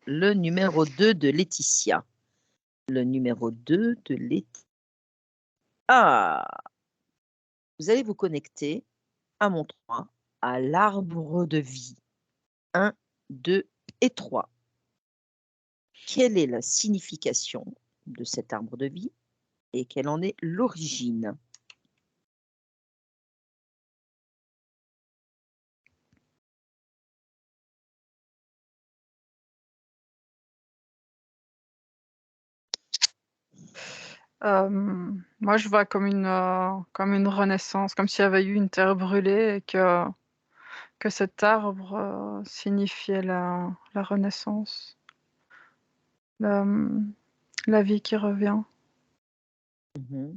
Le numéro 2 de Laetitia. Le numéro 2 de Laetitia. Ah! Vous allez vous connecter à mon 3, à l'arbre de vie. 1, 2 et 3. Quelle est la signification de cet arbre de vie et quelle en est l'origine? Moi, je vois comme une renaissance, comme s'il y avait eu une terre brûlée et que cet arbre signifiait la renaissance, la, la vie qui revient. Mmh.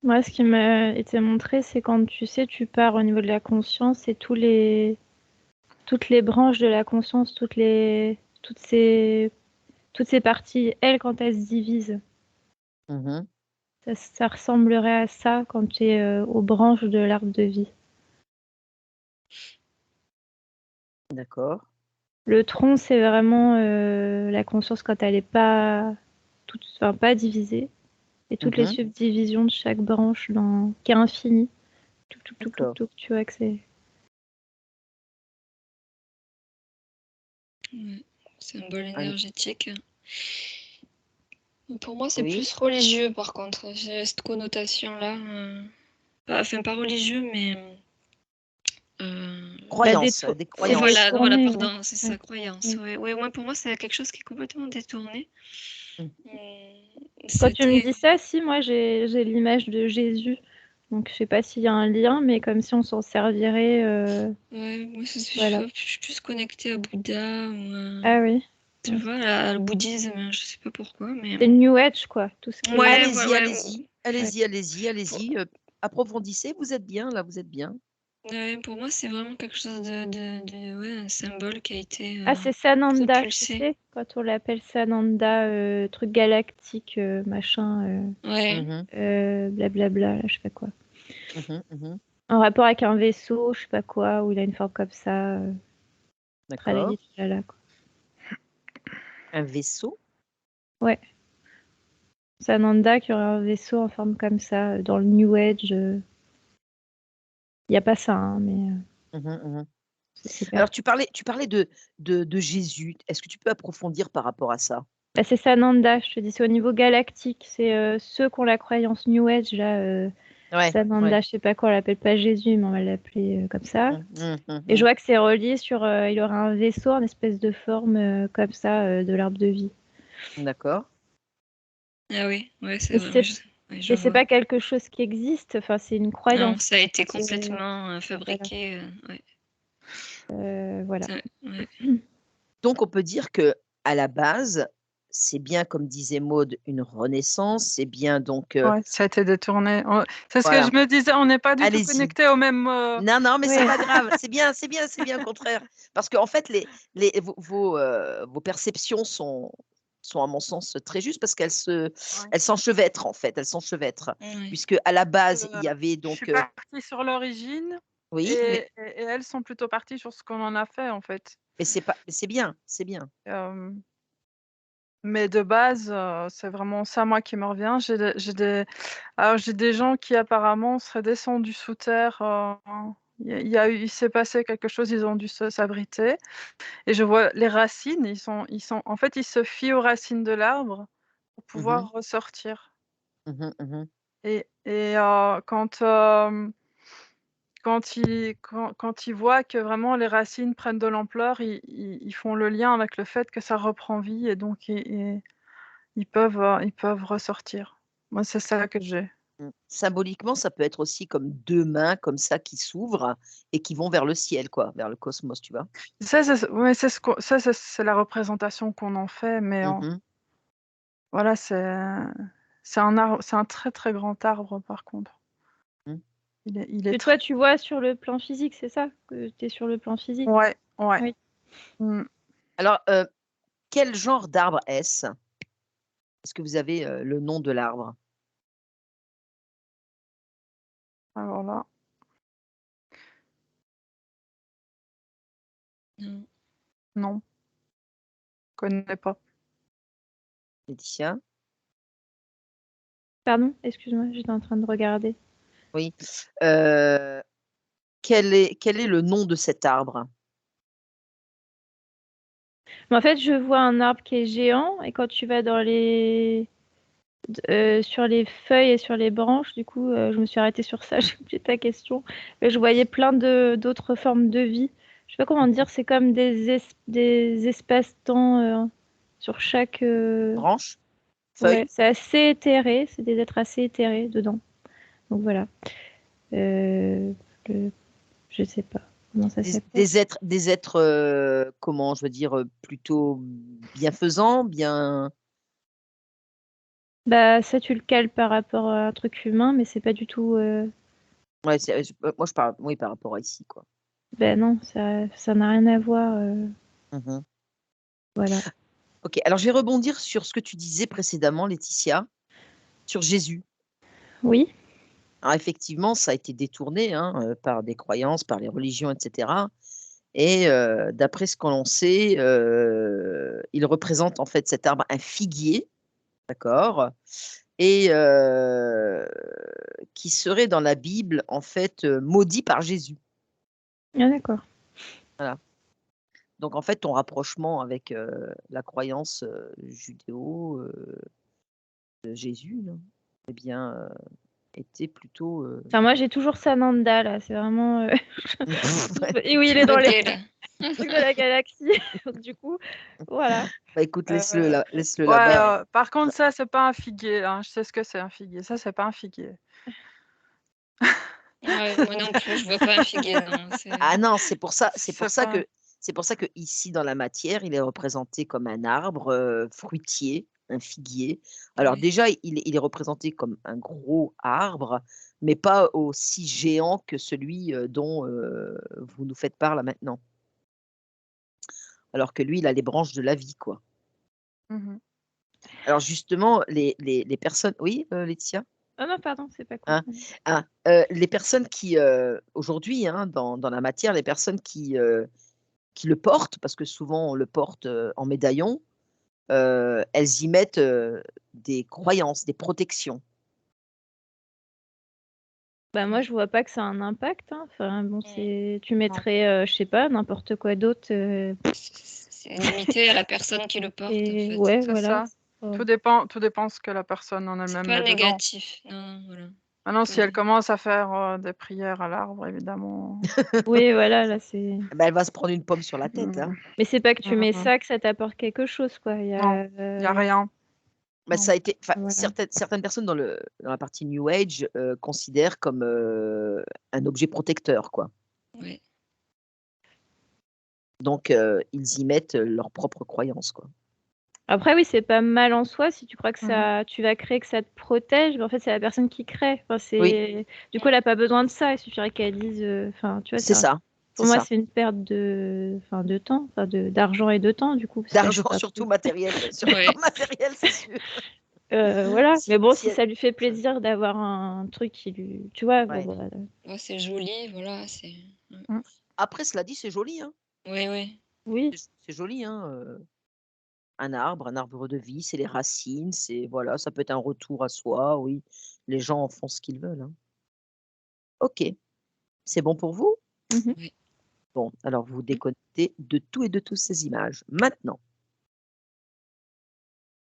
Moi, ce qui m'a été montré, c'est quand tu sais, tu pars au niveau de la conscience et toutes les branches de la conscience, toutes ces parties, elles, quand elles se divisent. Mmh. Ça ressemblerait à ça quand tu es aux branches de l'arbre de vie. D'accord. Le tronc, c'est vraiment la conscience quand elle n'est pas pas divisée. Et toutes les Mmh. subdivisions de chaque branche qui est infinie. D'accord. Tu vois que c'est... Ouais, symbole Un énergétique. Pour moi, c'est Oui. plus religieux, par contre. J'ai cette connotation-là. Enfin, pas religieux, mais... Croyance, des croyances. Voilà, détourné, ouais. pardon, c'est ça, Ouais. croyance. Mm. Ouais, pour moi, c'est quelque chose qui est complètement détourné. Mmh. Quand tu me C'était... dis ça, si, moi j'ai l'image de Jésus. Donc je sais pas s'il y a un lien, mais comme si on s'en servirait. Ouais, moi, Voilà. je suis plus connectée à Bouddha ou Ah oui. tu vois, le bouddhisme, je sais pas pourquoi, mais... C'est New Age, quoi. Tout ce qui Ouais, est... Allez-y, ouais. allez-y, allez-y, allez-y, allez-y, approfondissez, vous êtes bien, là, vous êtes bien. Ouais, pour moi, c'est vraiment quelque chose ouais, un symbole qui a été Ah, c'est Sananda, tu propulsé. sais, quand on l'appelle Sananda, truc galactique, machin, Ouais. blablabla, là, je sais pas quoi. Mmh. En rapport avec un vaisseau, je sais pas quoi, où il a une forme comme ça, D'accord. tralali, tralala, quoi. Un vaisseau? Ouais. Sananda qui aurait un vaisseau en forme comme ça, dans le New Age. Il n'y a pas ça, hein, mais Mmh. c'est Alors tu parlais de Jésus. Est-ce que tu peux approfondir par rapport à ça? bah, c'est Sananda, je te dis, c'est au niveau galactique. C'est ceux qui ont la croyance New Age, là, Ouais, Sananda, ouais. je sais pas quoi, on l'appelle pas Jésus, mais on va l'appeler comme ça. Et je Mmh. vois que c'est relié sur, il aurait un vaisseau, une espèce de forme comme ça, de l'arbre de vie. D'accord. Ah oui, ouais, c'est Et vrai, je c'est vois. pas quelque chose qui existe, enfin, c'est une Non, croyance. ça a été C'est- complètement Voilà. fabriqué. Ouais. Voilà. Ouais. Donc on peut dire que à la base, c'est bien comme disait Maud, une renaissance, c'est bien donc, Ouais, ça a été détourné. C'est ce que je voilà. me disais, on n'est pas du tout Allez-y. connectés au même. Non, non, mais c'est Ouais. pas grave, c'est bien, c'est bien, c'est bien, au contraire. Parce qu'en fait vos perceptions sont à mon sens très justes parce Ouais. elles s'enchevêtrent en fait, elles s'enchevêtrent. Ouais. Puisque à la base, il Euh, y avait je suis donc, partie sur l'origine oui, et elles sont plutôt parties sur ce qu'on en a fait, en fait. mais c'est pas mais c'est bien, c'est bien. Euh, mais de base, c'est vraiment ça, moi, qui me revient. Alors, j'ai des gens qui apparemment seraient descendus sous terre. Il s'est passé quelque chose, ils ont dû s'abriter. Et je vois les racines, en fait, ils se fient aux racines de l'arbre pour Mmh. pouvoir ressortir. Mmh. Et quand ils voient que vraiment les racines prennent de l'ampleur, ils font le lien avec le fait que ça reprend vie et donc ils peuvent ressortir. Moi, c'est ça que j'ai. Symboliquement, ça peut être aussi comme 2 mains comme ça qui s'ouvrent et qui vont vers le ciel quoi, vers le cosmos, tu vois? Ça, ouais, c'est la représentation qu'on en fait, mais Mmh. voilà, c'est un très, très grand arbre, par contre. Mmh. Il est Que très... toi, tu vois sur le plan physique, c'est ça? Que tu es sur le plan physique? Ouais, ouais. Oui. Mmh. Alors, quel genre d'arbre est-ce? Est-ce que vous avez, le nom de l'arbre? Alors là, Non. non. connais pas. Laetitia? Pardon, excuse-moi, j'étais en train de regarder. Oui. Quel est le nom de cet arbre? Mais en fait, je vois un arbre qui est géant et quand tu vas sur les feuilles et sur les branches, du coup, je me suis arrêtée sur ça. J'ai oublié ta question. Mais je voyais plein d'autres formes de vie. Je sais pas comment dire, c'est comme des espaces-temps sur chaque. Branche? Ouais, Feuille? c'est assez éthéré, c'est des êtres assez éthérés dedans. Donc voilà. Euh, le- je sais pas comment ça s'appelle. Des êtres, comment je veux dire, plutôt bienfaisants, bien. Bah ça tu le cales par rapport à un truc humain, mais c'est pas du tout. Ouais, moi je parle, oui, par rapport à ici, quoi. Ben non, ça n'a rien à voir. Mhm. Voilà. Ok, alors je vais rebondir sur ce que tu disais précédemment, Laetitia, sur Jésus. Oui. Alors effectivement, ça a été détourné par des croyances, par les religions, etc. Et d'après ce qu'on sait, il représente en fait cet arbre un figuier, d'accord, et qui serait dans la Bible en fait maudit par Jésus. Ah d'accord. Voilà. Donc en fait, ton rapprochement avec la croyance judéo de Jésus, là, eh bien, était plutôt. Enfin moi j'ai toujours Sananda là, c'est vraiment. Ouais. Et oui, il est dans les Bloqué, là. trucs de la galaxie. Donc du coup, voilà. Bah écoute, laisse-le Euh, là, laisse-le Ouais, là-bas. par contre, ça, c'est pas un figuier. Hein. Je sais ce que c'est un figuier. Ça, c'est pas un figuier. Ouais, moi non plus, je vois pas un figuier, non. Ah non, c'est pour ça pas. que ici dans la matière, il est représenté comme un arbre fruitier, un figuier. Alors Ouais. déjà, il est représenté comme un gros arbre, mais pas aussi géant que celui dont vous nous faites part là maintenant. Alors que lui, il a les branches de la vie, quoi. Mhm. Alors justement, les personnes, oui, Laetitia? Oh non, pardon, c'est pas Hein? compris. Les personnes qui, aujourd'hui, dans la matière, les personnes qui le portent, parce que souvent on le porte en médaillon, elles y mettent des croyances, des protections. Bah moi je vois pas que ça a un impact. Hein. Enfin bon, tu Non. mettrais, je sais pas, n'importe quoi d'autre. C'est limité à la personne qui le porte, en Et fait. ouais, C'est voilà. ça. Tout dépend ce que la personne en C'est elle-même pas met dedans. négatif. Non, voilà. Maintenant, Pas si elle de- commence à faire des prières à l'arbre, évidemment. Oui, voilà, là c'est. Ben, elle va se prendre une pomme sur la tête. Mhm. Mais c'est pas que tu mets Mhm. ça que ça t'apporte quelque chose, quoi. Il y Non, a, il n'y a rien. Ben, Non. ça a été, voilà. certaines personnes dans la partie New Age considèrent comme un objet protecteur, quoi. Ouais. Donc ils y mettent leurs propres croyances, quoi. Après, oui, c'est pas mal en soi si tu crois que Mhm. tu vas créer que ça te protège, mais en fait, c'est la personne qui crée. Enfin, Oui, du coup, elle n'a pas besoin de ça. Il suffirait qu'elle dise. Enfin, tu vois, c'est ça, pour c'est moi, ça. c'est une perte de temps, enfin, d'argent et de temps, du coup. Parce qu'elle D'argent, peut pas surtout plus. matériel, surtout Ouais. matériel, c'est sûr. Voilà. Si, Mais bon, si si elle- ça lui fait plaisir d'avoir un truc qui lui. Tu vois, bon, ouais. voilà. Ouais, c'est joli, voilà. Mhm. Après, cela dit, c'est joli, hein. Oui, oui. Oui. C'est joli, hein. Un arbre de vie, c'est les racines, c'est voilà, ça peut être un retour à soi, oui. Les gens en font ce qu'ils veulent, hein. OK, c'est bon pour vous? Mhm. Oui. Bon, alors vous déconnectez de tout et de tous ces images. Maintenant,